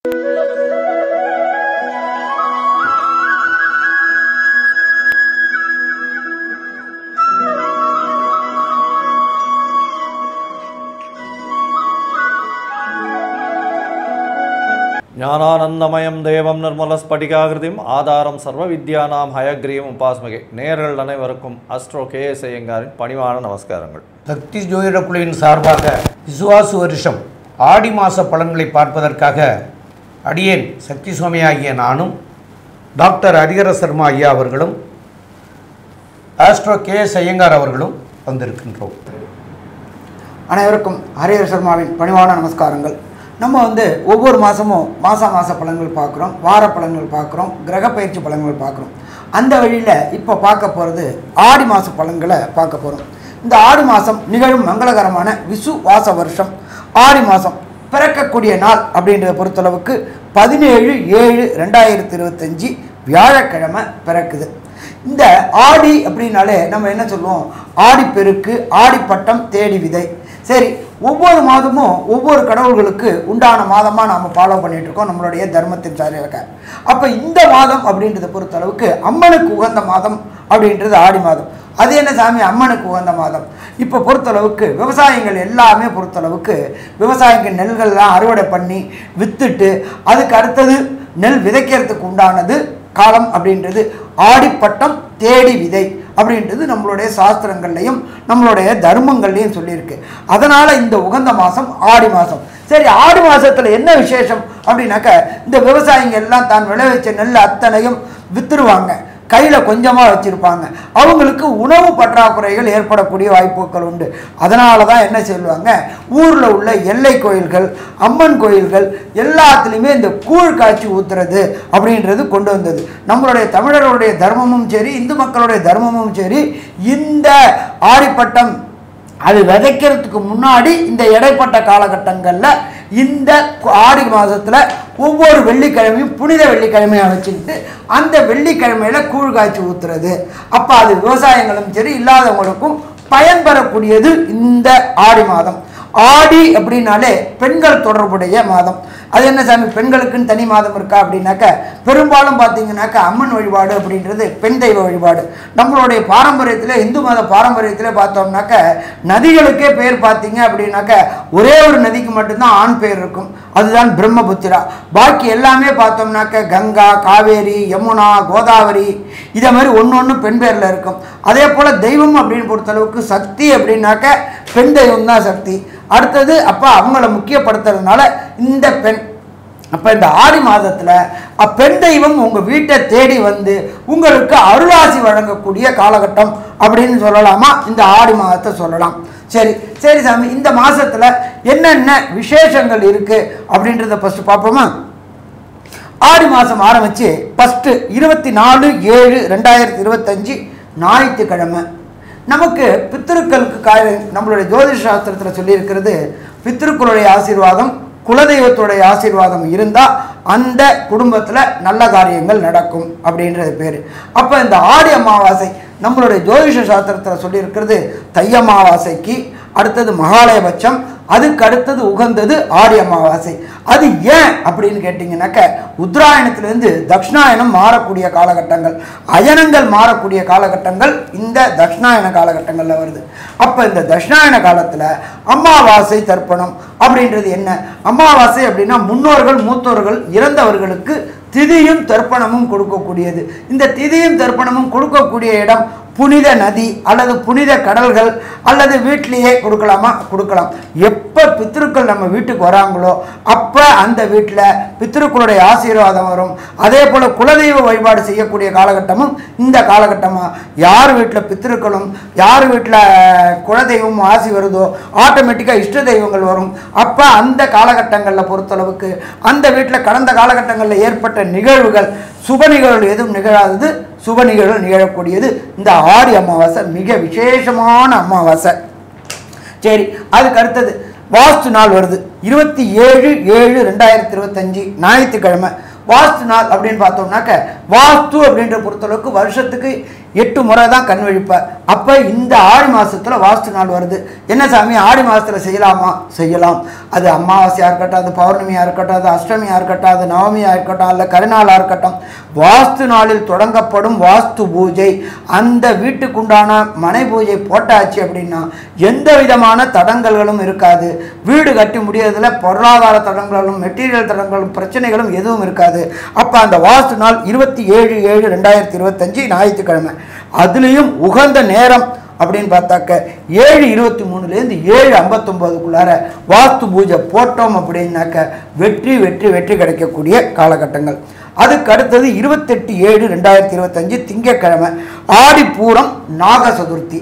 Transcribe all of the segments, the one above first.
ஞானானந்தமயம் தேவம் நிர்மலஸ்படிகாகிருதிம் ஆதாரம் சர்வ வித்யானாம் ஹயக்ரீவம் உபாஸ்மகே. நேயர்கள் அனைவருக்கும் அஸ்ட்ரோ KS ஐயங்காரின் பணிவான நமஸ்காரங்கள். சக்தி ஜோதிட குழுவின் சார்பாக விசுவாசு வருஷம் ஆடி மாத பலன்களை பார்ப்பதற்காக அடியேன் சக்தி சுவாமி ஆகிய நானும் டாக்டர் ஹரிஹர சர்மா ஐயா அவர்களும் ஆஸ்ட்ரோ KS ஐயங்கார் அவர்களும் வந்திருக்கின்றோம். அனைவருக்கும் ஹரிஹர சர்மாவின் பணிவான நமஸ்காரங்கள். நம்ம ஒவ்வொரு மாதமும் மாத பலன்கள் பார்க்குறோம், வார பலன்கள் பார்க்குறோம், கிரக பயிற்சி பலன்கள் பார்க்குறோம். அந்த வழியில் இப்போ பார்க்க போகிறது ஆடி மாத பலன்களை பார்க்க போகிறோம். இந்த ஆடி மாதம் நிகழும் மங்களகரமான விசுவாச வருஷம் ஆடி மாதம் பிறக்கக்கூடிய நாள் அப்படின்றத பொறுத்தளவுக்கு 17/7/2025 வியாழக்கிழமை பிறக்குது. இந்த ஆடி அப்படின்னாலே நம்ம என்ன சொல்லுவோம், ஆடிப்பெருக்கு, ஆடிப்பட்டம், தேடி விதை. சரி, ஒவ்வொரு மாதமும் ஒவ்வொரு கடவுள்களுக்கு உண்டான மாதமாக நாம் ஃபாலோ பண்ணிகிட்ருக்கோம் நம்மளுடைய தர்மத்தின் சாரியாக. அப்போ இந்த மாதம் அப்படின்றத பொறுத்தளவுக்கு அம்மனுக்கு உகந்த மாதம் அப்படின்றது ஆடி மாதம். அது என்ன சாமி அம்மனுக்கு உகந்த மாதம்? இப்போ பொறுத்தளவுக்கு விவசாயிகள் எல்லாமே பொறுத்தளவுக்கு விவசாயிகள் நெல்கள்லாம் அறுவடை பண்ணி விற்றுட்டு அதுக்கு அடுத்தது நெல் விதைக்கிறதுக்கு உண்டானது காலம் அப்படின்றது ஆடிப்பட்டம், தேடி விதை அப்படின்றது நம்மளுடைய சாஸ்திரங்கள்லையும் நம்மளுடைய தர்மங்கள்லையும் சொல்லியிருக்கு. அதனால் இந்த உகந்த மாதம் ஆடி மாதம். சரி, ஆடி மாதத்தில் என்ன விசேஷம் அப்படின்னாக்க, இந்த விவசாயிங்க எல்லாம் தான் விளைவிச்ச நெல் அத்தனையும் விற்றுருவாங்க, கையில் கொஞ்சமாக வச்சுருப்பாங்க. அவங்களுக்கு உணவு பற்றாக்குறைகள் ஏற்படக்கூடிய வாய்ப்புகள் உண்டு. அதனால தான் என்ன சொல்லுவாங்க, ஊரில் உள்ள எல்லை கோயில்கள், அம்மன் கோயில்கள் எல்லாத்துலேயுமே இந்த கூழ் காய்ச்சி ஊற்றுறது அப்படின்றது கொண்டு வந்தது. நம்மளுடைய தமிழர்களுடைய தர்மமும் சரி, இந்து மக்களுடைய தர்மமும் சரி, இந்த ஆடிப்பட்டம் அது விதைக்கிறதுக்கு முன்னாடி இந்த இடைப்பட்ட காலகட்டங்களில் இந்த ஆடி மாதத்தில் ஒவ்வொரு வெள்ளிக்கிழமையும் புனித வெள்ளிக்கிழமையாக வச்சுக்கிட்டு அந்த வெள்ளிக்கிழமையில் கூழ் காய்ச்சி ஊற்றுறது. அப்போ அது விவசாயங்களும் சரி இல்லாதவங்களுக்கும் பயன்பெறக்கூடியது இந்த ஆடி மாதம். ஆடி அப்படின்னாலே பெண்கள் தொடர்புடைய மாதம். அது என்ன சாமி பெண்களுக்குன்னு தனி மாதம் இருக்கா அப்படின்னாக்க, பெரும்பாலும் பார்த்தீங்கன்னாக்கா அம்மன் வழிபாடு அப்படின்றது பெண் தெய்வ வழிபாடு. நம்மளுடைய பாரம்பரியத்தில், இந்து மத பாரம்பரியத்தில் பார்த்தோம்னாக்க நதிகளுக்கே பேர் பார்த்தீங்க அப்படின்னாக்க ஒரே ஒரு நதிக்கு மட்டும்தான் ஆண் பேர் இருக்கும், அதுதான் பிரம்மபுத்திரா. பாக்கி எல்லாமே பார்த்தோம்னாக்க கங்கா, காவேரி, யமுனா, கோதாவரி இதை மாதிரி ஒன்று ஒன்று பெண் பேரில் இருக்கும். அதே போல் தெய்வம் அப்படின்னு பொறுத்தளவுக்கு சக்தி அப்படின்னாக்க பெண் தெய்வம் தான் சக்தி. அடுத்தது அப்போ அவங்கள முக்கியப்படுத்துறதுனால இந்த பெண். அப்போ இந்த ஆடி மாதத்தில் பெண் தெய்வம் உங்கள் வீட்டை தேடி வந்து உங்களுக்கு அருளாசி வழங்கக்கூடிய காலகட்டம் அப்படின்னு சொல்லலாமா, இந்த ஆடி மாதத்தை சொல்லலாம். சரி சரி சாமி, இந்த மாதத்தில் என்னென்ன விசேஷங்கள் இருக்குது அப்படின்றத ஃபஸ்ட்டு பார்ப்போமா. ஆடி மாதம் ஆரம்பித்து ஃபஸ்ட்டு 24/7/2025 ஞாயிற்றுக்கிழமை. நமக்கு பித்திருக்களுக்கு நம்மளுடைய ஜோதிஷ சாஸ்திரத்தில் சொல்லியிருக்கிறது, பித்திருக்களுடைய ஆசீர்வாதம், குலதெய்வத்துடைய ஆசீர்வாதம் இருந்தால் அந்த குடும்பத்தில் நல்ல காரியங்கள் நடக்கும் அப்படின்றது பேர். அப்போ இந்த ஆடி அமாவாசை நம்மளுடைய ஜோதிஷ சாஸ்திரத்தில் சொல்லியிருக்கிறது, தை அமாவாசைக்கு அடுத்தது மகாலயபட்சம், அதுக்கு அடுத்தது உகந்தது ஆடி அமாவாசை. அது ஏன் அப்படின்னு கேட்டிங்கனாக்க, உத்தராயணத்திலேருந்து தட்சிணாயனம் மாறக்கூடிய காலகட்டங்கள், அயனங்கள் மாறக்கூடிய காலகட்டங்கள் இந்த தட்சிணாயன காலகட்டங்களில் வருது. அப்போ இந்த தட்சிணாயன காலத்தில் அமாவாசை தர்ப்பணம் அப்படின்றது என்ன? அமாவாசை அப்படின்னா முன்னோர்கள் மூத்தோர்கள் இறந்தவர்களுக்கு திதியும் தர்ப்பணமும் கொடுக்கக்கூடியது. இந்த திதியும் தர்ப்பணமும் கொடுக்கக்கூடிய இடம் புனித நதி அல்லது புனித கடல்கள் அல்லது வீட்டிலேயே கொடுக்கலாமா, கொடுக்கலாம். எப்போ பித்திருக்கள் நம்ம வீட்டுக்கு வராங்களோ அப்போ அந்த வீட்டில் பித்திருக்களுடைய ஆசீர்வாதம் வரும். அதே போல் குலதெய்வ வழிபாடு செய்யக்கூடிய காலகட்டமும் இந்த காலகட்டமாக, யார் வீட்டில் பித்திருக்களும் யார் வீட்டில் குலதெய்வமும் ஆசி வருதோ ஆட்டோமேட்டிக்காக இஷ்ட தெய்வங்கள் வரும். அப்போ அந்த காலகட்டங்களில் பொறுத்தளவுக்கு அந்த வீட்டில் கடந்த காலகட்டங்களில் ஏற்பட்ட நிகழ்வுகள், சுப நிகழ்வுகள் எதுவும் நிகழாதது, சுப நிகழ்வுகள் நிகழக்கூடியது இந்த ஆடி அமாவாசை. மிக விசேஷமான அமாவாசை. சரி, அதுக்கு அடுத்தது வாஸ்து நாள் வருது. 27/7/2025 ஞாயிற்றுக்கிழமை வாஸ்து நாள் அப்படின்னு பார்த்தோம்னாக்க, வாஸ்து அப்படின்ற பொறுத்தளவுக்கு வருஷத்துக்கு 8 முறை தான் கண் விழிப்பார். அப்போ இந்த ஆடி மாதத்தில் வாஸ்து நாள் வருது. என்ன சாமி ஆடி மாதத்தில் செய்யலாமா? செய்யலாம். அது அமாவாசையாக இருக்கட்டும், அது பௌர்ணமியாக இருக்கட்டும், அது அஷ்டமியாக இருக்கட்டும், அது நவமியாக இருக்கட்டும், அல்ல கருநாளாக இருக்கட்டும், வாஸ்து நாளில் தொடங்கப்படும் வாஸ்து பூஜை, அந்த வீட்டுக்குண்டான மனை பூஜை போட்டாச்சு அப்படின்னா எந்த விதமான தடங்கல்களும் இருக்காது. வீடு கட்டி முடியறதுல பொருளாதார தடங்களும் மெட்டீரியல் தடங்களும் பிரச்சனைகளும் எதுவும் இருக்காது. அப்போ அந்த வாஸ்து நாள் 27/7/2025 ஞாயிற்றுக்கிழமை. அதுலேயும் உகந்த நேரம் அப்படின்னு பார்த்தாக்க 7:23 7:59 வாஸ்து பூஜை போட்டோம் அப்படின்னாக்க வெற்றி வெற்றி வெற்றி கிடைக்கக்கூடிய காலகட்டங்கள். அதுக்கு அடுத்தது 28/7/2025 திங்கட்கிழமை ஆடிப்பூரம் நாக சதுர்த்தி.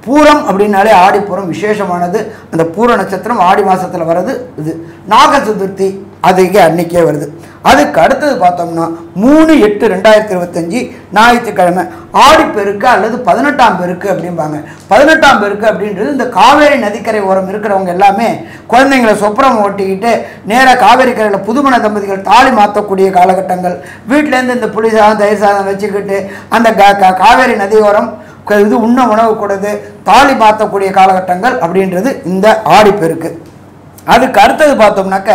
பூரம் அப்படின்னாலே ஆடிப்பூரம் விசேஷமானது. அந்த பூர நட்சத்திரம் ஆடி மாதத்தில் வர்றது இது. நாக சதுர்த்தி அதுக்கு அன்னைக்கே வருது. அதுக்கு அடுத்தது பார்த்தோம்னா 3/8/2025 ஞாயிற்றுக்கிழமை ஆடிப்பெருக்கு அல்லது 18ஆம் பெருக்கு அப்படிம்பாங்க. 18ஆம் பெருக்கு அப்படின்றது இந்த காவேரி நதிக்கரை ஓரம் இருக்கிறவங்க எல்லாமே குழந்தைங்களை சொப்பரம் ஓட்டிக்கிட்டு நேராக காவேரி கரையில் புதுமண தம்பதிகள் தாலி மாற்றக்கூடிய காலகட்டங்கள். வீட்டிலேருந்து இந்த புளி சாதம் தயிர் சாதம் வச்சுக்கிட்டு அந்த காவேரி நதியோரம் இது உண்ண உணவு கொடுத்து தாலி மாற்றக்கூடிய காலகட்டங்கள் அப்படின்றது இந்த ஆடிப்பெருக்கு. அதுக்கு அடுத்தது பார்த்தோம்னாக்க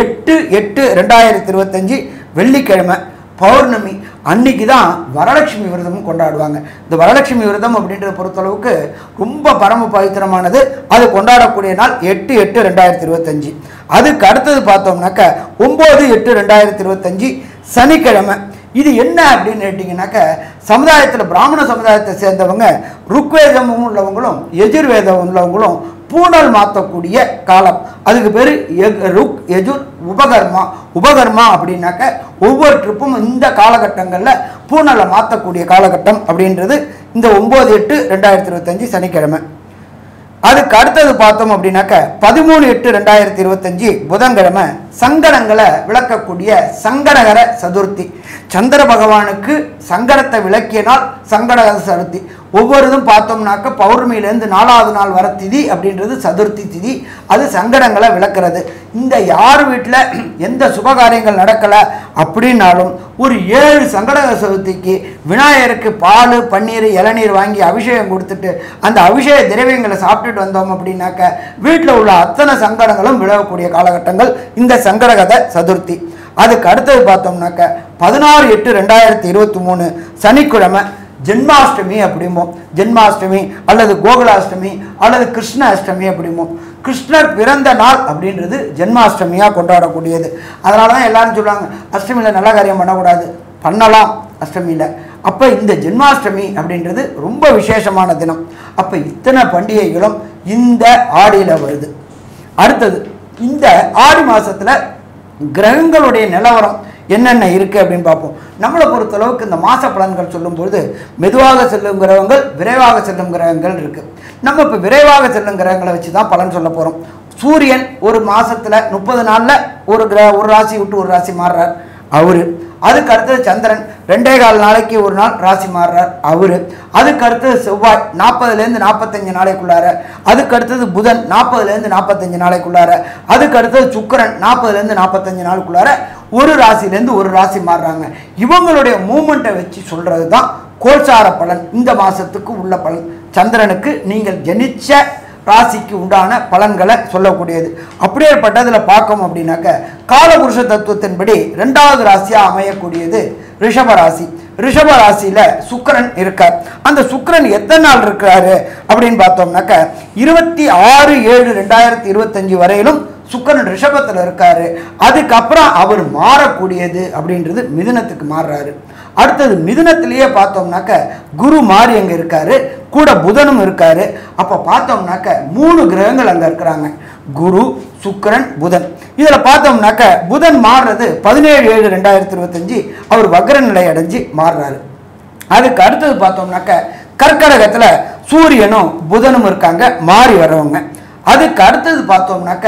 8/8/2025 வெள்ளிக்கிழமை பௌர்ணமி அன்னைக்கு தான் வரலட்சுமி விரதமும் கொண்டாடுவாங்க. இந்த வரலட்சுமி விரதம் அப்படின்றத பொறுத்தளவுக்கு ரொம்ப பரம பவித்திரமானது. அது கொண்டாடக்கூடிய நாள் 8/8/2025. அதுக்கு அடுத்தது பார்த்தோம்னாக்க 9/8/2025 சனிக்கிழமை. இது என்ன அப்படின்னு கேட்டிங்கனாக்க சமுதாயத்தில் பிராமண சமுதாயத்தை சேர்ந்தவங்க ருக்வேதமும் உள்ளவங்களும் எஜுர்வேதம் உள்ளவங்களும் பூணல் மாற்றக்கூடிய காலம். அதுக்கு பேர் ருக் எஜுர் உபகர்மா அப்படின்னாக்க ஒவ்வொரு ட்ரிப்பும் இந்த காலகட்டங்களில் பூணலை மாற்றக்கூடிய காலகட்டம் அப்படின்றது இந்த 9/8/2025 சனிக்கிழமை. அதுக்கு அடுத்தது பார்த்தோம் அப்படின்னாக்க 13/8/2025 புதன்கிழமை சங்கடங்களை விளக்கக்கூடிய சங்கடகர சதுர்த்தி. சந்திர பகவானுக்கு சங்கடத்தை விளக்கிய நாள் சங்கடகர சதுர்த்தி. ஒவ்வொருதும் பார்த்தோம்னாக்க பௌர்ணமியிலேருந்து 4வது நாள் வர திதி அப்படின்றது சதுர்த்தி திதி. அது சங்கடங்களை விளக்குறது. இந்த யார் வீட்டில் எந்த சுபகாரியங்கள் நடக்கலை அப்படின்னாலும் ஒரு 7 சங்கடகர சதுர்த்திக்கு விநாயகருக்கு பால் பன்னீர் இளநீர் வாங்கி அபிஷேகம் கொடுத்துட்டு அந்த அபிஷேக திரவியங்களை சாப்பிட்டுட்டு வந்தோம் அப்படின்னாக்க வீட்டில் உள்ள அத்தனை சங்கடங்களும் விலகக்கூடிய காலகட்டங்கள் இந்த சங்கடகர சதுர்த்தி. அதுக்கு அடுத்தது பார்த்தோம்னாக்க 16/8/2023 சனிக்கிழமை ஜென்மாஷ்டமி அப்படிம்போம். ஜென்மாஷ்டமி அல்லது கோகுலாஷ்டமி அல்லது கிருஷ்ண அஷ்டமி அப்படிம்போம். கிருஷ்ணர் பிறந்த நாள் அப்படின்றது ஜென்மாஷ்டமியாக கொண்டாடக்கூடியது. அதனால தான் எல்லாரும் சொல்லுவாங்க அஷ்டமியில் நல்ல காரியம் பண்ணக்கூடாது, பண்ணலாம் அஷ்டமியில். அப்போ இந்த ஜென்மாஷ்டமி அப்படின்றது ரொம்ப விசேஷமான தினம். அப்போ இத்தனை பண்டிகைகளும் இந்த ஆடியில் வருது. அடுத்தது இந்த ஆடி மாதத்தில் கிரகங்களுடைய நிலவரம் என்னென்ன இருக்குது அப்படின்னு பார்ப்போம். நம்மளை பொறுத்தளவுக்கு இந்த மாத பலன்கள் சொல்லும்பொழுது மெதுவாக செல்லும் கிரகங்கள் விரைவாக செல்லும் கிரகங்கள் இருக்குது. நம்ம இப்போ விரைவாக செல்லும் கிரகங்களை வச்சு தான் பலன் சொல்ல போகிறோம். சூரியன் ஒரு மாதத்தில் 30 நாளில் ஒரு ராசி விட்டு ஒரு ராசி மாறுறார் அவரு. அதுக்கு அடுத்தது சந்திரன் 2.25 நாளைக்கு ஒரு நாள் ராசி மாறுறார் அவரு. அதுக்கு அடுத்தது செவ்வாய் 40லேருந்து 45 நாளைக்குள்ளார. அதுக்கு அடுத்தது புதன் 40லேருந்து 45 நாளைக்குள்ளார. அதுக்கு அடுத்தது சுக்கிரன் 40லேருந்து 45 நாளுக்குள்ளார ஒரு ராசிலேருந்து ஒரு ராசி மாறுறாங்க. இவங்களுடைய மூமெண்ட்டை வச்சு சொல்கிறது தான் கோல்சார பலன். இந்த மாதத்துக்கு உள்ள பலன் சந்திரனுக்கு நீங்கள் ஜனிச்ச ராசிக்கு உண்டான பலன்களை சொல்லக்கூடியது. அப்படியேப்பட்டதில் பார்க்கணும் அப்படின்னாக்க காலபுருஷ தத்துவத்தின்படி 2வது ராசியாக அமையக்கூடியது ரிஷபராசி. ரிஷபராசியில் சுக்கிரன் இருக்கார். அந்த சுக்கிரன் எத்தனை நாள் இருக்கிறாரு அப்படின்னு பார்த்தோம்னாக்க 26/7/2025 வரையிலும் சுக்கிரன் ரிஷபத்தில் இருக்காரு. அதுக்கப்புறம் அவர் மாறக்கூடியது அப்படின்றது மிதுனத்துக்கு மாறுறாரு. அடுத்தது மிதுனத்திலேயே பார்த்தோம்னாக்க குரு மாறி அங்கே இருக்காரு, கூட புதனும் இருக்காரு. அப்போ பார்த்தோம்னாக்க 3 கிரகங்கள் அங்கே இருக்கிறாங்க, குரு சுக்கிரன் புதன். இதில் பார்த்தோம்னாக்க புதன் மாறுறது 17/7/2025 அவர் வக்ர நிலை அடைஞ்சு மாறுறாரு. அதுக்கு அடுத்தது பார்த்தோம்னாக்க கர்க்கடகத்தில் சூரியனும் புதனும் இருக்காங்க மாறி வர்றவங்க. அதுக்கு அடுத்தது பார்த்தோம்னாக்க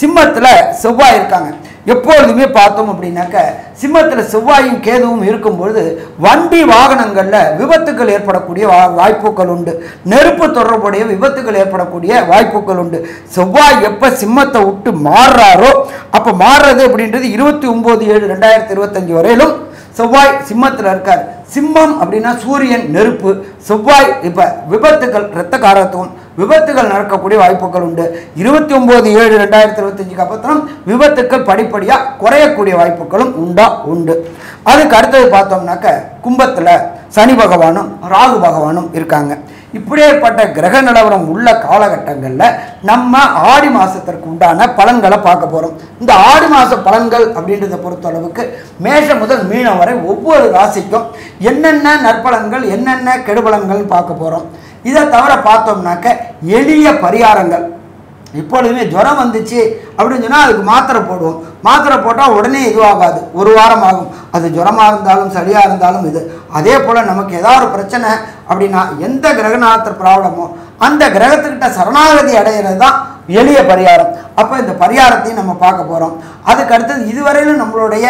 சிம்மத்தில் செவ்வாய் இருக்காங்க. எப்பொழுதுமே பார்த்தோம் அப்படின்னாக்க சிம்மத்தில் செவ்வாயும் கேதுவும் இருக்கும்பொழுது வண்டி வாகனங்களில் விபத்துக்கள் ஏற்படக்கூடிய வாய்ப்புகள் உண்டு. நெருப்பு தொடர்புடைய விபத்துக்கள் ஏற்படக்கூடிய வாய்ப்புகள் உண்டு. செவ்வாய் எப்போ சிம்மத்தை விட்டு மாறுறாரோ அப்போ மாறுறது அப்படின்றது 29/7/2025 வரையிலும் செவ்வாய் சிம்மத்தில் இருக்கார். சிம்மம் அப்படின்னா சூரியன் நெருப்பு, செவ்வாய் இப்போ விபத்துகள், இரத்த காரத்துவம், விபத்துகள் நடக்கக்கூடிய வாய்ப்புகள் உண்டு. 29/7/2025 அப்புறம் விபத்துக்கள் படிப்படியாக குறையக்கூடிய வாய்ப்புகளும் உண்டு. அதுக்கு அடுத்தது பார்த்தோம்னாக்க கும்பத்தில் சனி பகவானும் ராகு பகவானும் இருக்காங்க. இப்படியேப்பட்ட கிரக நிலவரம் உள்ள காலகட்டங்களில் நம்ம ஆடி மாதத்திற்கு உண்டான பலன்களை பார்க்க போகிறோம். இந்த ஆடி மாத பலன்கள் அப்படின்றத பொறுத்தளவுக்கு மேஷம் முதல் மீனம் வரை ஒவ்வொரு ராசிக்கும் என்னென்ன நற்பலன்கள் என்னென்ன கெடுபலன்கள் பார்க்க போகிறோம். இதை தவிர பார்த்தோம்னாக்க எளிய பரிகாரங்கள். இப்பொழுதுமே ஜுரம் வந்துச்சு அப்படின்னு சொன்னால் அதுக்கு மாத்திரை போடுவோம். மாத்திரை போட்டால் உடனே இதுவாகாது, ஒரு வாரம் ஆகும். அது ஜுரமாக இருந்தாலும் சரியாக இருந்தாலும் இது. அதே போல் நமக்கு ஏதாவது ஒரு பிரச்சனை அப்படின்னா எந்த கிரகநாதர் ப்ராப்ளமோ அந்த கிரகத்துக்கிட்ட சரணாகதி அடைகிறது தான் எளிய பரிகாரம். அப்போ இந்த பரிகாரத்தையும் நம்ம பார்க்க போகிறோம். அதுக்கு அடுத்தது இதுவரையிலும் நம்மளுடைய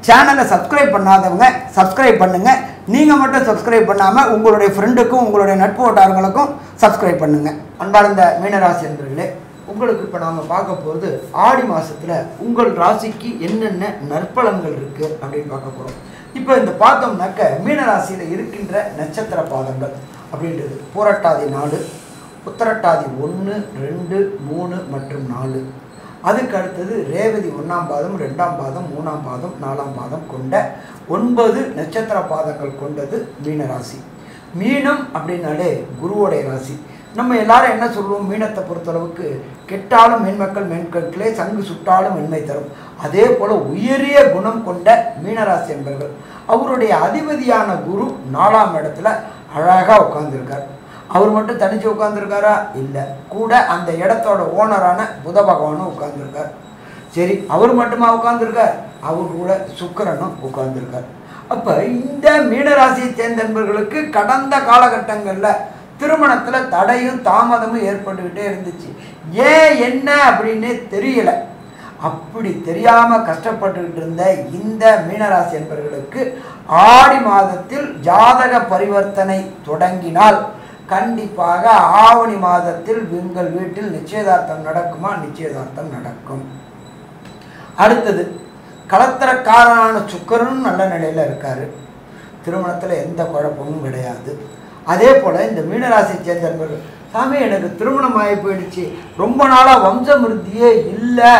சேனலை சப்ஸ்கிரைப் பண்ணாதவங்க சப்ஸ்கிரைப் பண்ணுங்கள். நீங்கள் மட்டும் சப்ஸ்கிரைப் பண்ணாமல் உங்களுடைய ஃப்ரெண்டுக்கும் உங்களுடைய நட்பு வட்டாரங்களுக்கும் சப்ஸ்கிரைப் பண்ணுங்கள். அன்பார்ந்த மீனராசி என்பவர்களே, உங்களுக்கு இப்போ நாம் பார்க்க போகிறது ஆடி மாதத்தில் உங்கள் ராசிக்கு என்னென்ன நற்பலன்கள் இருக்குது அப்படின்னு பார்க்க போகிறோம். இப்போ இந்த பார்த்தோம்னாக்க மீனராசியில் இருக்கின்ற நட்சத்திர பாதங்கள் அப்படின்றது பூரட்டாதி 4, உத்திரட்டாதி 1, 2, 3 மற்றும் 4. அதுக்கு அடுத்தது ரேவதி 1ஆம் பாதம், 2ஆம் பாதம், 3ஆம் பாதம், 4ஆம் பாதம் கொண்ட 9 நட்சத்திர பாதங்கள் கொண்டது மீனராசி. மீனம் அப்படின்னாலே குருவோடைய ராசி. நம்ம எல்லாரும் என்ன சொல்லுவோம், மீனத்தை பொறுத்தளவுக்கு கெட்டாலும் மேன்மக்கள் மேன்கட்களே, சங்கு சுட்டாலும் மென்மை தரும். அதே போல் உயரிய குணம் கொண்ட மீனராசி என்பவர்கள். அவருடைய அதிபதியான குரு 4ஆம் இடத்துல அழகாக உட்கார்ந்துருக்கார். அவர் மட்டும் தனிச்சு உட்கார்ந்துருக்காரா? இல்லை, கூட அந்த இடத்தோட ஓனரான புத பகவானும் உட்கார்ந்துருக்கார். சரி, அவர் மட்டுமா உட்கார்ந்துருக்கார்? அவர் கூட சுக்கிரனும் உட்கார்ந்துருக்கார். அப்போ இந்த மீனராசியை சேர்ந்த நண்பர்களுக்கு கடந்த காலகட்டங்களில் திருமணத்தில் தடையும் தாமதமும் ஏற்பட்டுக்கிட்டே இருந்துச்சு. ஏன் என்ன அப்படின்னு தெரியல. அப்படி தெரியாமல் கஷ்டப்பட்டுக்கிட்டு இருந்த இந்த மீனராசி என்பவர்களுக்கு ஆடி மாதத்தில் ஜாதக பரிவர்த்தனை தொடங்கினால் கண்டிப்பாக ஆவணி மாதத்தில் உங்கள் வீட்டில் நிச்சயதார்த்தம் நடக்குமா? நிச்சயதார்த்தம் நடக்கும். அடுத்தது கலத்திரக்காரனான சுக்கிரனும் நல்ல நிலையில் இருக்கார். திருமணத்தில் எந்த குழப்பமும் கிடையாது. அதே போல் இந்த மீனராசியை சேர்ந்த நண்பர்கள், சாமி எனக்கு திருமணம் ஆகி போயிடுச்சு, ரொம்ப நாளாக வம்சமிருத்தியே இல்லை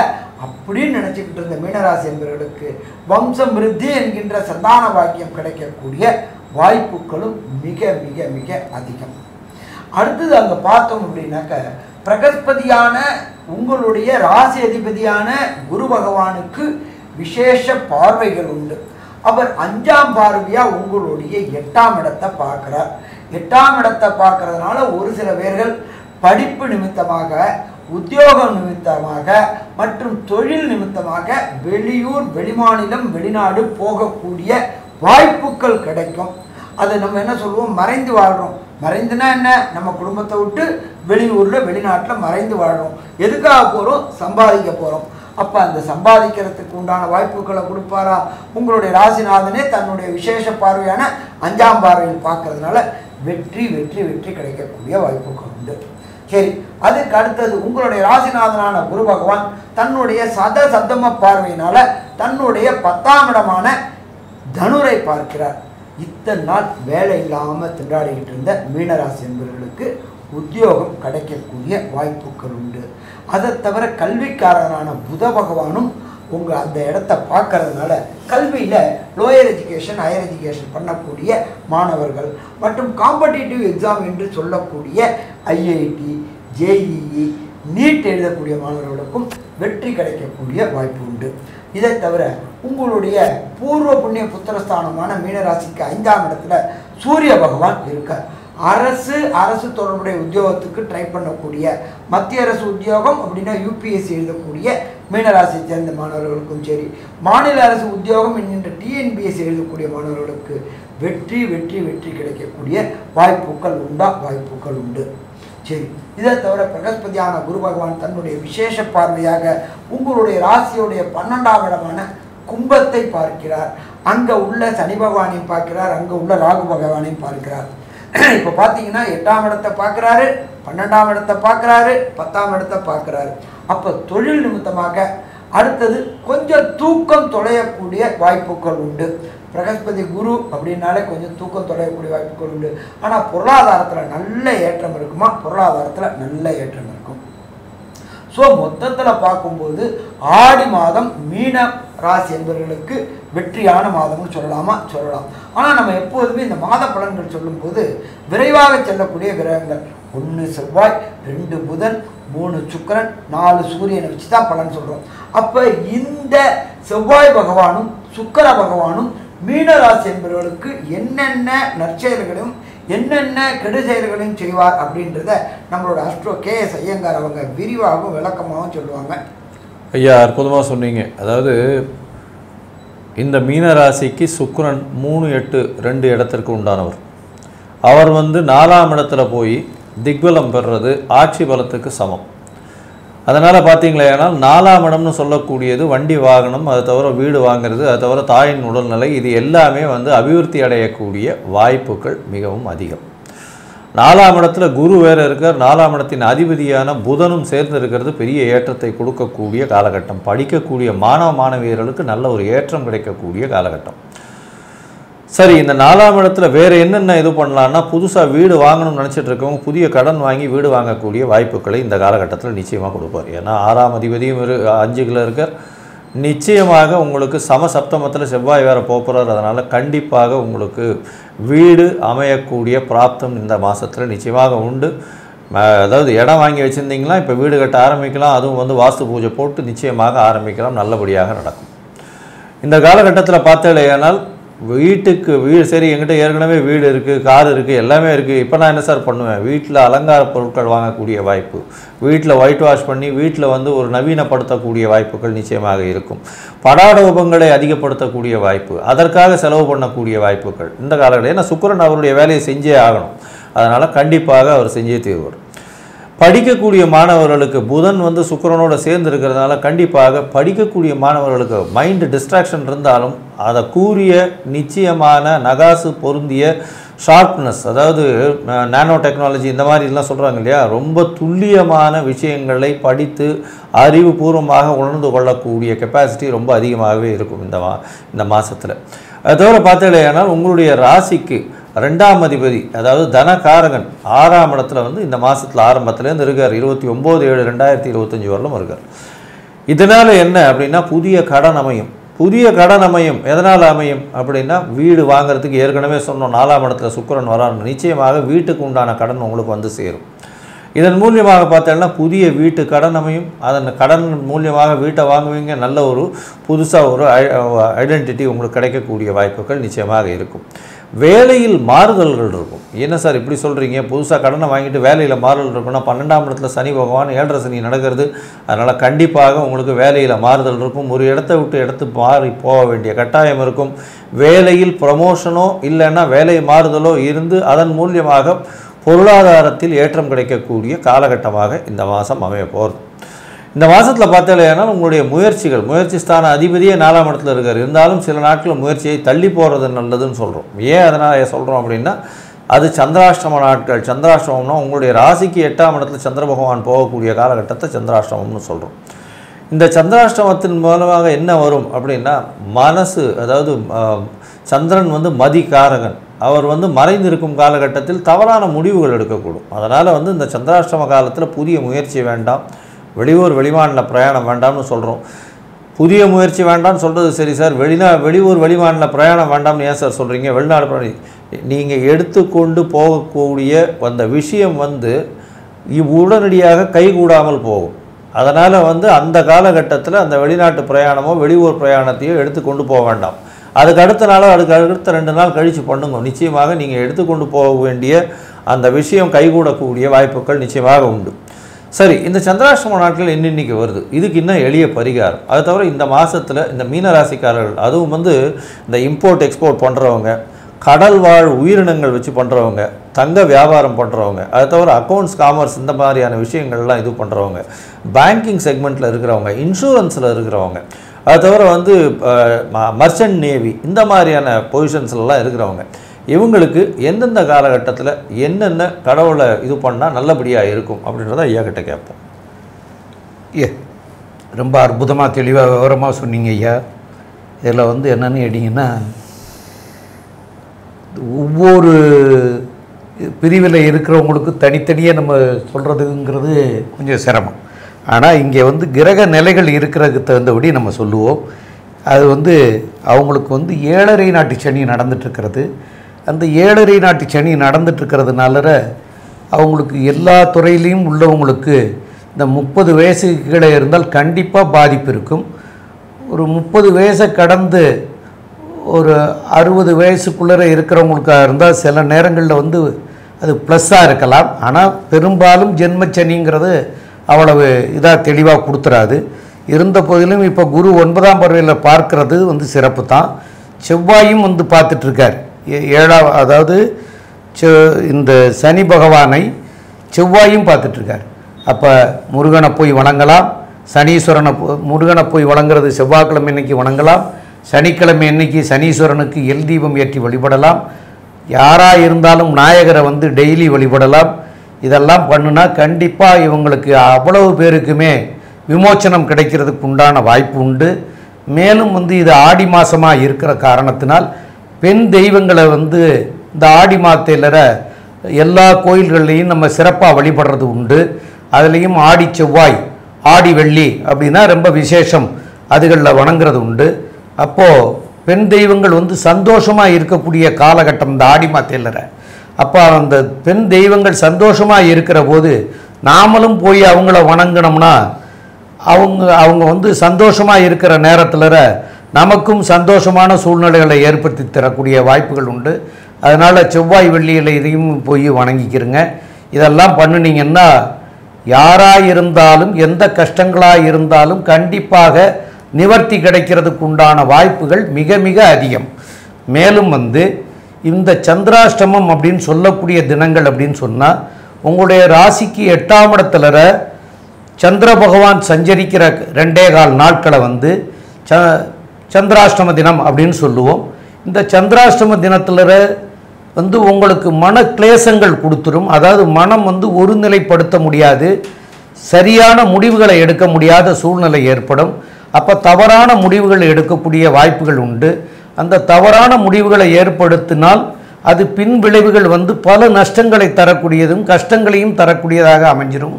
அப்படின்னு நினச்சிக்கிட்டு இருந்த மீனராசி என்பவர்களுக்கு வம்சமிருத்தி என்கின்ற சந்தான வாக்கியம் கிடைக்கக்கூடிய வாய்ப்புகளும் மிக மிக மிக அதிகம். அடுத்தது அங்கே பார்த்தோம் அப்படின்னாக்க பிரகஸ்பதியான உங்களுடைய ராசி அதிபதியான குரு பகவானுக்கு விசேஷ பார்வைகள் உண்டு. அவர் 5ஆம் பார்வையாக உங்களுடைய 8ஆம் இடத்தை பார்க்குறார். 8ஆம் இடத்தை பார்க்கறதுனால ஒரு சில பேர்கள் படிப்பு நிமித்தமாக, உத்தியோகம் நிமித்தமாக மற்றும் தொழில் நிமித்தமாக வெளியூர், வெளிமாநிலம், வெளிநாடு போகக்கூடிய வாய்ப்புகள் கிடைக்கும். அதை நம்ம என்ன சொல்லுவோம், மறைந்து வாழ்கிறோம். மறைந்துனா என்ன, நம்ம குடும்பத்தை விட்டு வெளியூரில் வெளிநாட்டில் மறைந்து வாழ்கிறோம். எதுக்காக போகிறோம்? சம்பாதிக்க போகிறோம். அப்போ அந்த சம்பாதிக்கிறதுக்கு உண்டான வாய்ப்புகளை கொடுப்பாரா? உங்களுடைய ராசிநாதனே தன்னுடைய விசேஷ பார்வையான 5ஆம் பார்வையில் பார்க்கறதுனால வெற்றி வெற்றி வெற்றி கிடைக்கக்கூடிய வாய்ப்புகள் உண்டு. சரி, அதுக்கு அடுத்தது உங்களுடைய ராசிநாதனான குரு பகவான் தன்னுடைய சப்தம பார்வையினால தன்னுடைய 10ஆம் இடமான தனுரை பார்க்கிறார். இத்தனை நாள் வேலை இல்லாமல் திண்டாடிக்கிட்டு இருந்த மீனராசி என்பவர்களுக்கு உத்தியோகம் கிடைக்கக்கூடிய வாய்ப்புகள் உண்டு. அதை தவிர கல்விக்காரனான புத பகவானும் உங்கள் அந்த இடத்த பார்க்கறதுனால கல்வியில் லோயர் எஜுகேஷன், ஹையர் எஜுகேஷன் பண்ணக்கூடிய மாணவர்கள் மற்றும் காம்படிட்டிவ் எக்ஸாம் என்று சொல்லக்கூடிய ஐஐடி, ஜேஇஇ, நீட் எழுதக்கூடிய மாணவர்களுக்கும் வெற்றி கிடைக்கக்கூடிய வாய்ப்பு உண்டு. இதை தவிர உங்களுடைய பூர்வ புண்ணிய புத்திரஸ்தானமான மீனராசிக்கு 5ஆம் இடத்துல சூரிய பகவான் இருக்கார். அரசு தொடர்புடைய உத்தியோகத்துக்கு ட்ரை பண்ணக்கூடிய, மத்திய அரசு உத்தியோகம் அப்படின்னா யூபிஎஸ்சி எழுதக்கூடிய மீனராசியை சேர்ந்த மாணவர்களுக்கும் சரி, மாநில அரசு உத்தியோகம் என்கின்ற டிஎன்பிஎஸ்சி எழுதக்கூடிய மாணவர்களுக்கு வெற்றி வெற்றி வெற்றி கிடைக்கக்கூடிய வாய்ப்புகள் உண்டு. சரி, இதை தவிர பிரகஸ்பதியான குரு பகவான் தன்னுடைய விசேஷ பார்வையாக உங்களுடைய ராசியுடைய 12ஆம் இடமான கும்பத்தை பார்க்கிறார். அங்கே உள்ள சனி பகவானையும் பார்க்கிறார், அங்கே உள்ள ராகு பகவானையும் பார்க்கிறார். இப்போ பார்த்தீங்கன்னா 8ஆம் இடத்தை பார்க்குறாரு, 12ஆம் இடத்தை பார்க்குறாரு, 10ஆம் இடத்தை பார்க்குறாரு. அப்போ தொழில் நிமித்தமாக அடுத்தது கொஞ்சம் தூக்கம் தொலையக்கூடிய வாய்ப்புகள் உண்டு. பிரகஸ்பதி குரு அப்படின்னாலே கொஞ்சம் தூக்கம் தொலையக்கூடிய வாய்ப்புகள் உண்டு. ஆனால் பொருளாதாரத்தில் நல்ல ஏற்றம் இருக்குமா? பொருளாதாரத்தில் நல்ல ஏற்றம் இருக்கும். ஸோ மொத்தத்தில் பார்க்கும்போது ஆடி மாதம் மீன ராசி என்பவர்களுக்கு வெற்றியான மாதம்னு சொல்லலாமா? சொல்லலாம். ஆனால் நம்ம எப்போதுமே இந்த மாத பலன்கள் சொல்லும்போது விரைவாக செல்லக்கூடிய கிரகங்கள் 1 செவ்வாய், 2 புதன், 3 சுக்கிரன், 4 சூரியனை வச்சு தான் பலன் சொல்கிறோம். அப்போ இந்த செவ்வாய் பகவானும் சுக்கிர பகவானும் மீனராசி என்பவர்களுக்கு என்னென்ன நற்செயல்களையும் என்னென்ன கெடு செயல்களையும் செய்வார் அப்படின்றத நம்மளோட அஸ்ட்ரோ KS ஐயங்கார் அவங்க விரிவாகவும் விளக்கமாகவும் சொல்லுவாங்க. ஐயா, அற்புதமாக சொன்னீங்க. அதாவது இந்த மீனராசிக்கு சுக்கிரன் 3, 8, 2 இடத்திற்கு உண்டானவர். அவர் 4ஆம் இடத்துல போய் திக்பலம் பெறுறது ஆட்சி பலத்துக்கு சமம். அதனால் பார்த்தீங்களே, ஆனால் 4ஆம் இடம்னு சொல்லக்கூடியது வண்டி வாகனம், அதை தவிர வீடு வாங்கிறது, அதை தவிர தாயின் உடல்நிலை, இது எல்லாமே அபிவிருத்தி அடையக்கூடிய வாய்ப்புகள் மிகவும் அதிகம். 4ஆம் இடத்துல குரு வேறு இருக்கார். 4ஆம் இடத்தின் அதிபதியான புதனும் சேர்ந்து இருக்கிறது பெரிய ஏற்றத்தை கொடுக்கக்கூடிய காலகட்டம். படிக்கக்கூடிய மாணவ மாணவியர்களுக்கு நல்ல ஒரு ஏற்றம் கிடைக்கக்கூடிய காலகட்டம். சரி, இந்த 4ஆம் இடத்துல வேறு என்னென்ன இது பண்ணலான்னா, புதுசாக வீடு வாங்கணும்னு நினச்சிட்டு இருக்கவங்க புதிய கடன் வாங்கி வீடு வாங்கக்கூடிய வாய்ப்புகளை இந்த காலகட்டத்தில் நிச்சயமாக கொடுப்பார். ஏன்னா 6ஆம் அதிபதியும் 5ல் இருக்கார். நிச்சயமாக உங்களுக்கு சமசப்தமத்தில் செவ்வாய் வேறு போகிறார். அதனால் கண்டிப்பாக உங்களுக்கு வீடு அமையக்கூடிய பிராப்தம் இந்த மாதத்தில் நிச்சயமாக உண்டு. அதாவது இடம் வாங்கி வச்சுருந்தீங்களா, இப்போ வீடு கட்ட ஆரம்பிக்கலாம். அதுவும் வாஸ்து பூஜை போட்டு நிச்சயமாக ஆரம்பிக்கலாம். நல்லபடியாக நடக்கும். இந்த காலகட்டத்தில் பார்த்தேனால் வீடு சரி, என்கிட்ட ஏற்கனவே வீடு இருக்குது, கார் இருக்குது, எல்லாமே இருக்குது. இப்போ நான் என்ன சார் பண்ணுவேன்? வீட்டில் அலங்கார பொருட்கள் வாங்கக்கூடிய வாய்ப்பு, வீட்டில் ஒயிட் வாஷ் பண்ணி வீட்டில் ஒரு நவீனப்படுத்தக்கூடிய வாய்ப்புகள் நிச்சயமாக இருக்கும். படாட உபங்களை அதிகப்படுத்தக்கூடிய வாய்ப்பு, அதற்காக செலவு பண்ணக்கூடிய வாய்ப்புகள் இந்த காலகட்டம். ஏன்னா சுக்கிரன் அவருடைய வேலையை செஞ்சே ஆகணும். அதனால் கண்டிப்பாக அவர் செஞ்சே தீர்வார். படிக்கக்கூடிய மாணவர்களுக்கு புதன் சுக்கிரனோட சேர்ந்து இருக்கிறதுனால கண்டிப்பாக படிக்கக்கூடிய மாணவர்களுக்கு மைண்டு டிஸ்ட்ராக்ஷன் இருந்தாலும் அதை கூறிய நிச்சயமான நகாசு பொருந்திய ஷார்ப்னஸ், அதாவது நானோ டெக்னாலஜி இந்த மாதிரிலாம் சொல்கிறாங்க இல்லையா, ரொம்ப துல்லியமான விஷயங்களை படித்து அறிவுபூர்வமாக உணர்ந்து கொள்ளக்கூடிய கெப்பாசிட்டி ரொம்ப அதிகமாகவே இருக்கும் இந்த மாதத்தில். அது தவிர பார்த்தீங்கன்னா உங்களுடைய ராசிக்கு 2ஆம் அதிபதி, அதாவது தனகாரகன் 6ஆம் இடத்துல இந்த மாதத்தில் ஆரம்பத்துலேருந்து இருக்கார். 29/7/2025 வரலும் இருக்கார். இதனால் என்ன அப்படின்னா புதிய கடன் அமையும். புதிய கடன் அமையும். எதனால் அமையும் அப்படின்னா, வீடு வாங்கிறதுக்கு ஏற்கனவே சொன்னோம் 4ஆம் இடத்துல சுக்கிரன் வரான்னு, நிச்சயமாக வீட்டுக்கு உண்டான கடன் உங்களுக்கு சேரும். இதன் மூலியமாக பார்த்தோம்னா புதிய வீட்டு கடன் அமையும். அதன் கடன் மூலியமாக வீட்டை வாங்குவீங்க. நல்ல ஒரு புதுசாக ஒரு ஐடென்டிட்டி உங்களுக்கு கிடைக்கக்கூடிய வாய்ப்புகள் நிச்சயமாக இருக்கும். வேலையில் மாறுதல்கள் இருக்கும். என்ன சார் இப்படி சொல்கிறீங்க? புதுசாக கடனை வாங்கிட்டு வேலையில் மாறுதல் இருக்குன்னா 12ஆம் இடத்துல சனி பகவான் 7.5 சனி நடக்கிறது. அதனால் கண்டிப்பாக உங்களுக்கு வேலையில் மாறுதல் இருக்கும். ஒரு இடத்தை விட்டு இடத்து மாறி போக வேண்டிய கட்டாயம் இருக்கும். வேலையில் ப்ரமோஷனோ இல்லைன்னா வேலை மாறுதலோ இருந்து அதன் மூலியமாக பொருளாதாரத்தில் ஏற்றம் கிடைக்கக்கூடிய காலகட்டமாக இந்த மாதம் அமைய போகிறது. இந்த மாதத்தில் பார்த்தாலேனால் உங்களுடைய முயற்சி ஸ்தான அதிபதியே 4ஆம் இடத்துல இருக்கார். இருந்தாலும் சில நாட்கள் முயற்சியை தள்ளி போகிறது நல்லதுன்னு சொல்கிறோம். ஏன் அதனால் சொல்கிறோம் அப்படின்னா, அது சந்திராஷ்டம நாட்கள். சந்திராஷ்டமம்னா உங்களுடைய ராசிக்கு 8ஆம் இடத்துல சந்திர பகவான் போகக்கூடிய காலகட்டத்தை சந்திராஷ்டமம்னு சொல்கிறோம். இந்த சந்திராஷ்டமத்தின் மூலமாக என்ன வரும் அப்படின்னா, மனசு, அதாவது சந்திரன் மதிகாரகன், அவர் மறைந்திருக்கும் காலகட்டத்தில் தவறான முடிவுகள் எடுக்கக்கூடும். அதனால் இந்த சந்திராஷ்டம காலத்தில் புதிய முயற்சி வேண்டாம், வெளியூர் வெளிமாநில பிரயாணம் வேண்டாம்னு சொல்கிறோம். புதிய முயற்சி வேண்டாம்னு சொல்கிறது சரி சார், வெளியூர் வெளிமாநில பிரயாணம் வேண்டாம்னு ஏன் சார் சொல்கிறீங்க? வெளிநாடு பிரயாணம் நீங்கள் எடுத்துக்கொண்டு போகக்கூடிய அந்த விஷயம் உடனடியாக கைகூடாமல் போகும். அதனால் அந்த காலகட்டத்தில் அந்த வெளிநாட்டு பிரயாணமோ வெளியூர் பிரயாணத்தையோ எடுத்துக்கொண்டு போக வேண்டாம். அதுக்கு அடுத்த நாளோ அதுக்கு அடுத்த 2 நாள் கழித்து பண்ணுங்க. நிச்சயமாக நீங்கள் எடுத்துக்கொண்டு போக வேண்டிய அந்த விஷயம் கைகூடக்கூடிய வாய்ப்புகள் நிச்சயமாக உண்டு. சரி, இந்த சந்திராஷ்டம நாட்கள் இன்னைக்கு வருது. இதுக்கு இன்னும் எளிய பரிகாரம். அது தவிர இந்த மாதத்தில் இந்த மீனராசிக்காரர்கள், அதுவும் இந்த இம்போர்ட் எக்ஸ்போர்ட் பண்ணுறவங்க, கடல் வாழ் உயிரினங்கள் வச்சு பண்ணுறவங்க, தங்க வியாபாரம் பண்ணுறவங்க, அது தவிர அக்கௌண்ட்ஸ் காமர்ஸ் இந்த மாதிரியான விஷயங்கள்லாம் இது பண்ணுறவங்க, பேங்கிங் செக்மெண்ட்டில் இருக்கிறவங்க, இன்சூரன்ஸில் இருக்கிறவங்க, அது தவிர மர்ச்சன்ட் நேவி இந்த மாதிரியான பொசிஷன்ஸ்லாம் இருக்கிறவங்க, இவங்களுக்கு எந்தெந்த காலகட்டத்தில் என்னென்ன கடவுளை இது பண்ணால் நல்லபடியாக இருக்கும் அப்படின்றத ஐயா கிட்ட கேட்போம். ரொம்ப அற்புதமாக தெளிவாக விவரமாக சொன்னீங்க ஐயா. இதில் வந்து என்னென்னு கேட்டிங்கன்னா, ஒவ்வொரு பிரிவில் இருக்கிறவங்களுக்கு தனித்தனியாக நம்ம சொல்கிறதுங்கிறது கொஞ்சம் சிரமம். ஆனால் இங்கே வந்து கிரக நிலைகள் இருக்கிறதுக்கு தகுந்தபடி நம்ம சொல்லுவோம். அது வந்து அவங்களுக்கு வந்து 7.5 நாட்டு சனி நடந்துட்டுருக்கிறது. அந்த 7.5 நாட்டு சனி நடந்துட்டுருக்கிறதுனால அவங்களுக்கு எல்லா துறையிலையும் உள்ளவங்களுக்கு இந்த 30 வயசுக்கு கீழே இருந்தால் கண்டிப்பாக பாதிப்பு இருக்கும். ஒரு 30 வயசை கடந்து ஒரு 60 வயசுக்குள்ளே இருக்கிறவங்களுக்காக இருந்தால் சில நேரங்களில் வந்து அது ப்ளஸ்ஸாக இருக்கலாம். ஆனால் பெரும்பாலும் ஜென்மச்சனிங்கிறது அவ்வளவு இதாக தெளிவாக கொடுத்துறாது. இருந்த போதிலும் இப்போ குரு 9ஆம் பார்வையில் பார்க்கறது வந்து சிறப்பு தான். செவ்வாயும் வந்து பார்த்துட்ருக்கார் 7ஆம், அதாவது இந்த சனி பகவானை செவ்வாயும் பார்த்துட்ருக்கார். அப்போ முருகனை போய் வணங்கலாம், சனீஸ்வரனை முருகனை போய் வணங்குறது செவ்வாய்க்கிழமை இன்னைக்கு வணங்கலாம், சனிக்கிழமை இன்னைக்கு சனீஸ்வரனுக்கு எல் தீபம் ஏற்றி வழிபடலாம். யாராக இருந்தாலும் நாயகரை வந்து டெய்லி வழிபடலாம். இதெல்லாம் பண்ணுனா கண்டிப்பாக இவங்களுக்கு அவ்வளவு பேருக்குமே விமோச்சனம் கிடைக்கிறதுக்கு உண்டான வாய்ப்பு உண்டு. மேலும் வந்து இது ஆடி மாதமாக இருக்கிற காரணத்தினால் பெண் தெய்வங்களை வந்து இந்த ஆடி மாதத்தில் எல்லா கோயில்கள்லேயும் நம்ம சிறப்பாக வழிபடுறது உண்டு. அதுலேயும் ஆடி செவ்வாய், ஆடி வெள்ளி அப்படின்னா ரொம்ப விசேஷம், அதுகளில் வணங்குறது உண்டு. அப்போது பெண் தெய்வங்கள் வந்து சந்தோஷமாக இருக்கக்கூடிய காலகட்டம் இந்த ஆடி மாதத்தில். அப்போ அந்த பெண் தெய்வங்கள் சந்தோஷமாக இருக்கிற போது நாமளும் போய் அவங்கள வணங்கினோம்னா அவங்க வந்து சந்தோஷமாக இருக்கிற நேரத்தில் நமக்கும் சந்தோஷமான சூழ்நிலைகளை ஏற்படுத்தி தரக்கூடிய வாய்ப்புகள் உண்டு. அதனால் செவ்வாய் வெள்ளியில் இதையும் போய் வணங்கிக்கிறங்க. இதெல்லாம் பண்ணினீங்கன்னா யாராக இருந்தாலும் எந்த கஷ்டங்களாக இருந்தாலும் கண்டிப்பாக நிவர்த்தி கிடைக்கிறதுக்கு உண்டான வாய்ப்புகள் மிக மிக அதிகம். மேலும் வந்து இந்த சந்திராஷ்டமம் அப்படின்னு சொல்லக்கூடிய தினங்கள் அப்படின்னு சொன்னால் உங்களுடைய ராசிக்கு 8ஆம் இடத்துல சந்திர பகவான் சஞ்சரிக்கிற 2.25 நாட்களை வந்து சந்திராஷ்டம தினம் அப்படின்னு சொல்லுவோம். இந்த சந்திராஷ்டம தினத்தில் வந்து உங்களுக்கு மன கிளேசங்கள் கொடுத்துரும். அதாவது மனம் வந்து ஒருநிலைப்படுத்த முடியாது, சரியான முடிவுகளை எடுக்க முடியாத சூழ்நிலை ஏற்படும். அப்போ தவறான முடிவுகள் எடுக்கக்கூடிய வாய்ப்புகள் உண்டு. அந்த தவறான முடிவுகளை ஏற்படுத்தினால் அது பின் விளைவுகள் வந்து பல நஷ்டங்களை தரக்கூடியதும் கஷ்டங்களையும் தரக்கூடியதாக அமைஞ்சிடும்.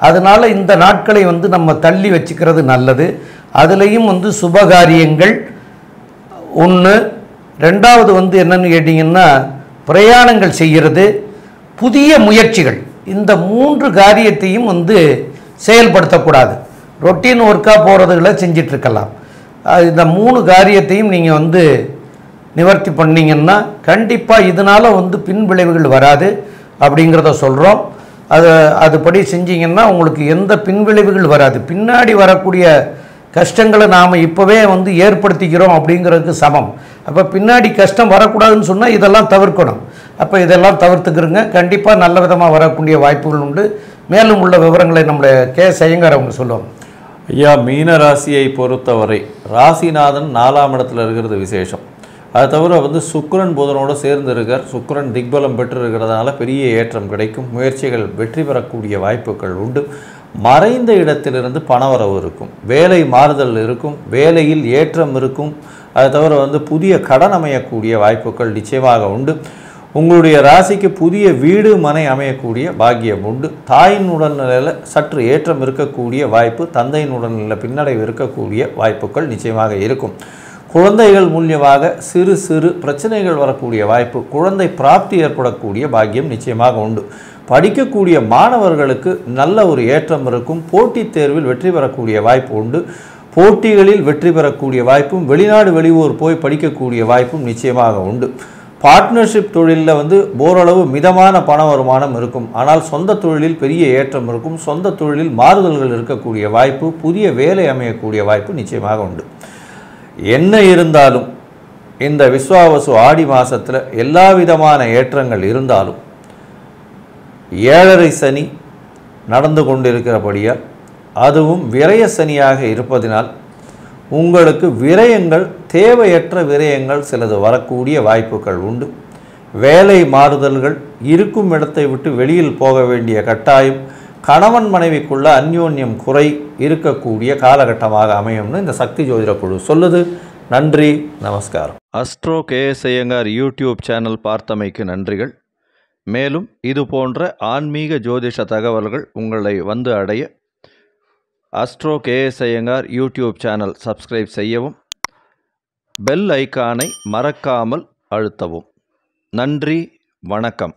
அதனால் இந்த நாட்களை வந்து நம்ம தள்ளி வச்சுக்கிறது நல்லது. அதுலேயும் வந்து சுபகாரியங்கள் ஒன்று. ரெண்டாவது வந்து என்னென்னு கேட்டிங்கன்னா பிரயாணங்கள் செய்கிறது, புதிய முயற்சிகள், இந்த 3 காரியத்தையும் வந்து செயல்படுத்தக்கூடாது. ரொட்டீன் ஒர்க்காக போகிறதுகளை செஞ்சிட்ருக்கலாம். இந்த 3 காரியத்தையும் நீங்கள் வந்து நிவர்த்தி பண்ணிங்கன்னா கண்டிப்பாக இதனால் வந்து பின் விளைவுகள் வராது அப்படிங்கிறத சொல்கிறோம். அதுபடி செஞ்சிங்கன்னா உங்களுக்கு எந்த பின்விளைவுகள் வராது. பின்னாடி வரக்கூடிய கஷ்டங்களை நாம் இப்போவே வந்து ஏற்படுத்திக்கிறோம் அப்படிங்கிறதுக்கு சமம். அப்போ பின்னாடி கஷ்டம் வரக்கூடாதுன்னு சொன்னால் இதெல்லாம் தவிர்க்கணும். அப்போ இதெல்லாம் தவிர்த்துக்கிறங்க, கண்டிப்பாக நல்ல விதமாக வரக்கூடிய வாய்ப்புகள் உண்டு. மேலும் உள்ள விவரங்களை நம்முடைய ஐயங்கார் அவங்க சொல்லுவாங்க. ஐயா, மீன ராசியை பொறுத்தவரை ராசிநாதன் 4ஆம் இடத்துல இருக்கிறது விசேஷம். அது தவிர வந்து சுக்கிரன் புதனோடு சேர்ந்து இருக்கார். சுக்கிரன் திக்பலம் பெற்று இருக்கிறதுனால பெரிய ஏற்றம் கிடைக்கும், முயற்சிகள் வெற்றி பெறக்கூடிய வாய்ப்புகள் உண்டு. மறைந்த இடத்திலிருந்து பணவரவு இருக்கும், வேலை மாறுதல் இருக்கும், வேலையில் ஏற்றம் இருக்கும். அது தவிர வந்து புதிய கடன் அமையக்கூடிய வாய்ப்புகள் நிச்சயமாக உண்டு. உங்களுடைய ராசிக்கு புதிய வீடு மனை அமையக்கூடிய பாக்கியம் உண்டு. தாயின் உடல்நிலையில் சற்று ஏற்றம் இருக்கக்கூடிய வாய்ப்பு, தந்தையின் உடல்நிலையில் பின்னடைவு இருக்கக்கூடிய வாய்ப்புகள் நிச்சயமாக இருக்கும். குழந்தைகள் மூலியமாக சிறு சிறு பிரச்சனைகள் வரக்கூடிய வாய்ப்பு, குழந்தை பிராப்தி ஏற்படக்கூடிய பாக்கியம் நிச்சயமாக உண்டு. படிக்கக்கூடிய மாணவர்களுக்கு நல்ல ஒரு ஏற்றம் இருக்கும். போட்டித் தேர்வில் வெற்றி பெறக்கூடிய வாய்ப்பு உண்டு. போட்டிகளில் வெற்றி பெறக்கூடிய வாய்ப்பும், வெளிநாடு வெளியூர் போய் படிக்கக்கூடிய வாய்ப்பும் நிச்சயமாக உண்டு. பார்ட்னர்ஷிப் தொழிலில் வந்து ஓரளவு மிதமான பண வருமானம் இருக்கும். ஆனால் சொந்த தொழிலில் பெரிய ஏற்றம் இருக்கும். சொந்த தொழிலில் மாறுதல்கள் இருக்கக்கூடிய வாய்ப்பு, புதிய வேலை அமையக்கூடிய வாய்ப்பு நிச்சயமாக உண்டு. என்ன இருந்தாலும் இந்த விஸ்வாவசு ஆடி மாதத்தில் எல்லா விதமான ஏற்றங்கள் இருந்தாலும் 7.5 சனி நடந்து கொண்டிருக்கிறபடியால், அதுவும் விரய சனியாக இருப்பதினால் உங்களுக்கு விரயங்கள், தேவையற்ற விரயங்கள் சிலது வரக்கூடிய வாய்ப்புகள் உண்டு. வேலை மாறுதல்கள், இருக்கும் இடத்தை விட்டு வெளியில் போக வேண்டிய கட்டாயம், கணவன் மனைவிக்குள்ள அந்யோன்யம் குறை இருக்கக்கூடிய காலகட்டமாக அமையும்னு இந்த சக்தி ஜோதிட குழு சொல்லுது. நன்றி, நமஸ்காரம். Astro KS Iyengar YouTube channel பார்த்தமைக்கு நன்றிகள். மேலும் இது போன்ற ஆன்மீக ஜோதிஷ தகவல்கள் உங்களை வந்து அடைய astro KS Iyengar YouTube channel subscribe செய்யவும், பெல் ஐக்கானை மறக்காமல் அழுத்தவும். நன்றி, வணக்கம்.